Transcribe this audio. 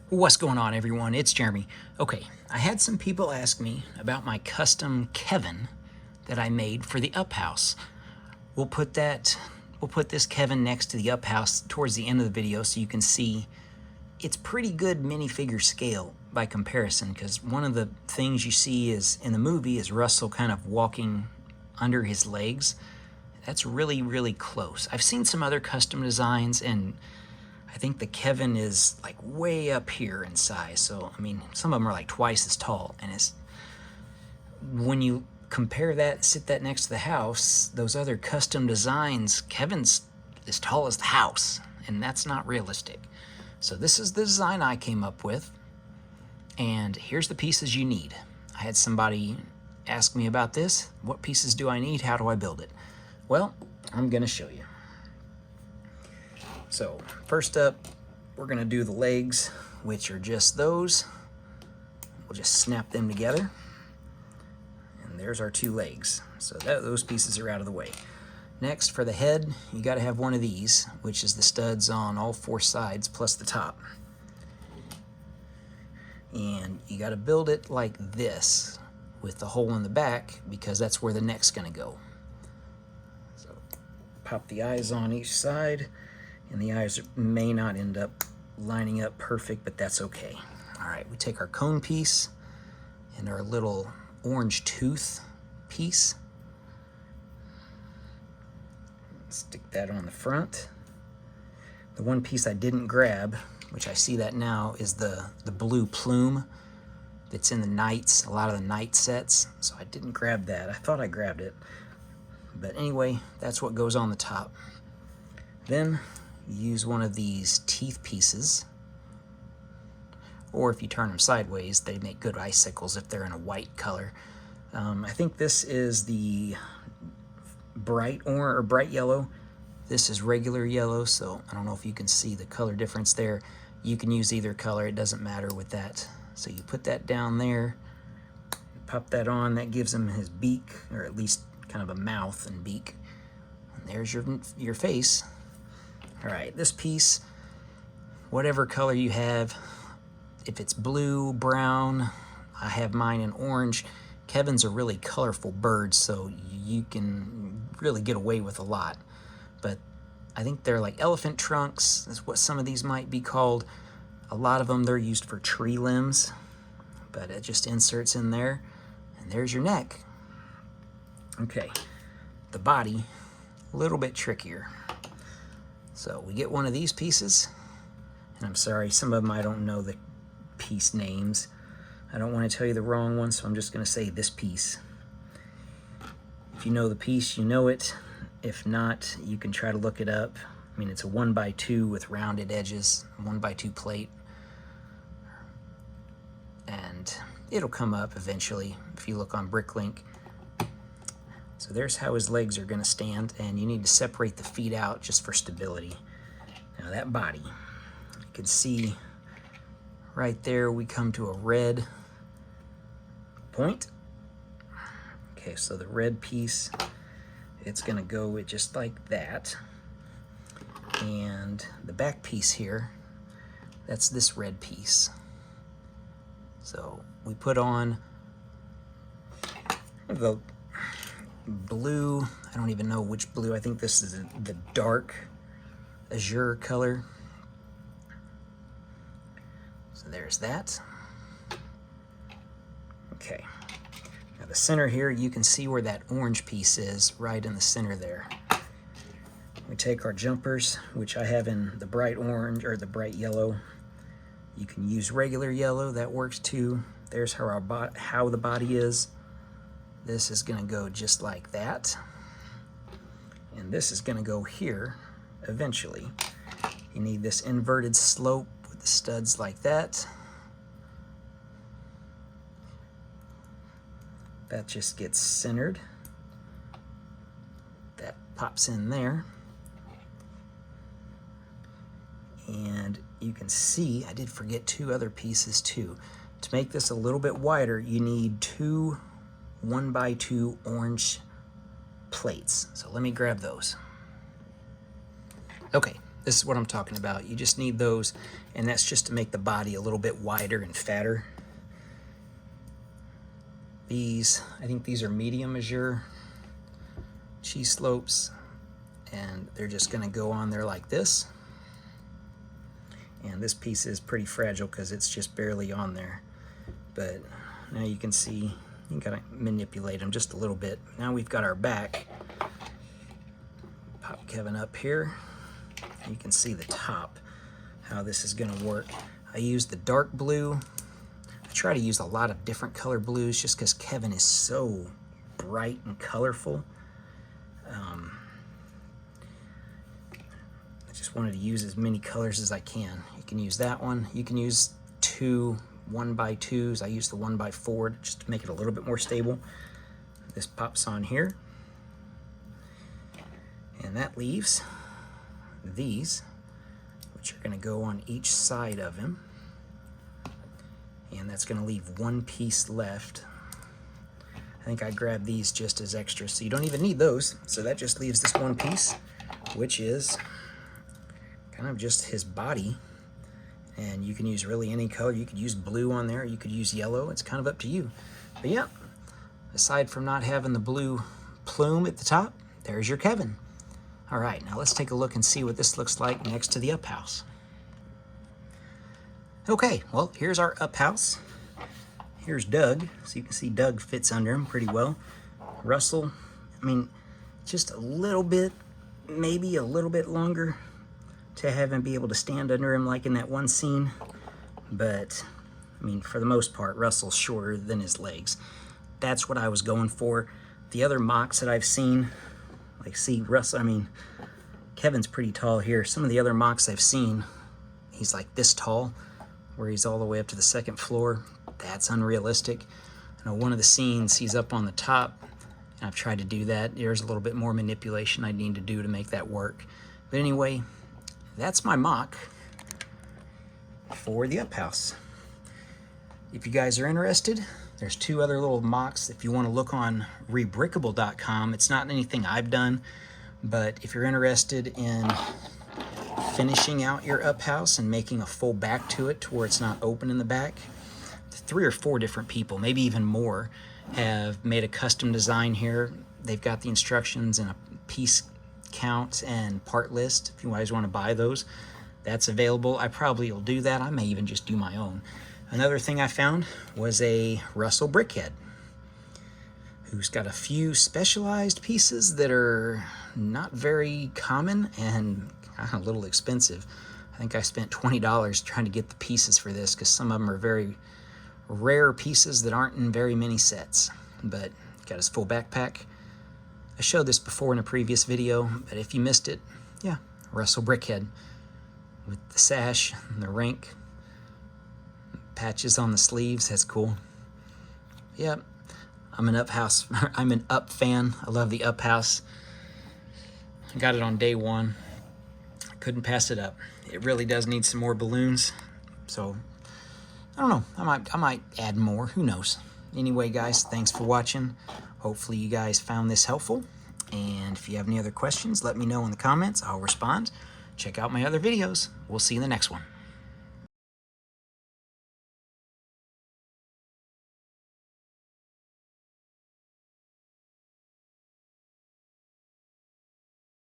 What's going on, everyone? It's Jeremy. Okay, I had some people ask me about my custom Kevin that I made for the up house. We'll put this Kevin next to the up house towards the end of the video so you can see it's pretty good minifigure scale by comparison, because one of the things you see is in the movie is Russell kind of walking under his legs. That's really, really close. I've seen some other custom designs, and I think the Kevin is like way up here in size. So, I mean, some of them are like twice as tall. And it's, when you compare that, sit that next to the house, those other custom designs, Kevin's as tall as the house. And that's not realistic. So this is the design I came up with. And here's the pieces you need. I had somebody ask me about this. What pieces do I need? How do I build it? Well, I'm going to show you. So first up, we're going to do the legs, which are just those. We'll just snap them together. And there's our two legs. So those pieces are out of the way. Next, for the head, you got to have one of these, which is the studs on all four sides plus the top. And you got to build it like this with the hole in the back, because that's where the neck's going to go. So pop the eyes on each side. And the eyes may not end up lining up perfect, but that's okay. All right, we take our cone piece and our little orange tooth piece. Stick that on the front. The one piece I didn't grab, which I see that now, is the blue plume that's in the Knights, a lot of the Knight sets. So I didn't grab that. I thought I grabbed it. But anyway, that's what goes on the top. Then use one of these teeth pieces, or if you turn them sideways, they make good icicles if they're in a white color. I think this is the bright orange or bright yellow. This is regular yellow, so I don't know if you can see the color difference there. You can use either color, it doesn't matter with that. So you put that down there, pop that on. That gives him his beak, or at least kind of a mouth and beak. And there's your face. All right, this piece, whatever color you have, if it's blue, brown, I have mine in orange. Kevin's a really colorful bird, so you can really get away with a lot. But I think they're like elephant trunks, is what some of these might be called. A lot of them, they're used for tree limbs, but it just inserts in there, and there's your neck. Okay, the body, a little bit trickier. So we get one of these pieces, and I'm sorry, some of them I don't know the piece names. I don't want to tell you the wrong one, so I'm just going to say this piece. If you know the piece, you know it. If not, you can try to look it up. I mean, it's a 1x2 with rounded edges, 1x2 plate. And it'll come up eventually if you look on Bricklink. So there's how his legs are going to stand, and you need to separate the feet out just for stability. Now that body, you can see right there we come to a red point. Okay, so the red piece, it's going to go with just like that. And the back piece here, that's this red piece. So we put on the blue, I don't even know which blue, I think this is the dark azure color. So there's that. Okay, now the center here, you can see where that orange piece is, right in the center there. We take our jumpers, which I have in the bright orange or the bright yellow. You can use regular yellow, that works too. There's how the body is. This is going to go just like that. And this is going to go here eventually. You need this inverted slope with the studs like that. That just gets centered. That pops in there. And you can see, I did forget two other pieces too. To make this a little bit wider, you need two 1x2 orange plates. So let me grab those. Okay, This is what I'm talking about. You just need those, and that's just to make the body a little bit wider and fatter. These, I think these are medium azure cheese slopes, and they're just going to go on there like this. And this piece is pretty fragile because it's just barely on there. But now you can see, you gotta manipulate them just a little bit. Now we've got our back. Pop Kevin up here. You can see the top, how this is gonna work. I use the dark blue. I try to use a lot of different color blues just because Kevin is so bright and colorful. I just wanted to use as many colors as I can. You can use that one. You can use 2 1x2s. I use the 1x4 just to make it a little bit more stable. This pops on here. And that leaves these, which are going to go on each side of him. And that's going to leave one piece left. I think I grabbed these just as extra, so you don't even need those. So that just leaves this one piece, which is kind of just his body. And you can use really any color. You could use blue on there, you could use yellow. It's kind of up to you. But yeah, aside from not having the blue plume at the top, there's your Kevin. All right, now let's take a look and see what this looks like next to the up house. Okay, well, here's our up house. Here's Doug, so you can see Doug fits under him pretty well. Russell, I mean, just a little bit, maybe a little bit longer to have him be able to stand under him like in that one scene. But, I mean, for the most part, Russell's shorter than his legs. That's what I was going for. The other mocks that I've seen, like, see, Russell, I mean, Kevin's pretty tall here. Some of the other mocks I've seen, he's like this tall, where he's all the way up to the 2nd floor. That's unrealistic. I know one of the scenes, he's up on the top, and I've tried to do that. There's a little bit more manipulation I need to do to make that work. But anyway, that's my mock for the up house. If you guys are interested, there's 2 other little mocks. If you want to look on ReBrickable.com, it's not anything I've done, but if you're interested in finishing out your up house and making a full back to it to where it's not open in the back, 3 or 4 different people, maybe even more, have made a custom design here. They've got the instructions and a piece count and part list. If you guys want to buy those, that's available. I probably will do that. I may even just do my own. Another thing I found was a Russell Brickhead, who's got a few specialized pieces that are not very common and kind of a little expensive. I think I spent $20 trying to get the pieces for this because some of them are very rare pieces that aren't in very many sets. But got his full backpack. I showed this before in a previous video, but if you missed it, yeah, Russell Brickhead with the sash and the rank, patches on the sleeves. That's cool. Yep, I'm an up house. I'm an up fan. I love the up house. I got it on day 1. I couldn't pass it up. It really does need some more balloons, so I don't know. I might add more. Who knows? Anyway, guys, thanks for watching. Hopefully you guys found this helpful. And if you have any other questions, let me know in the comments. I'll respond. Check out my other videos. We'll see you in the next one.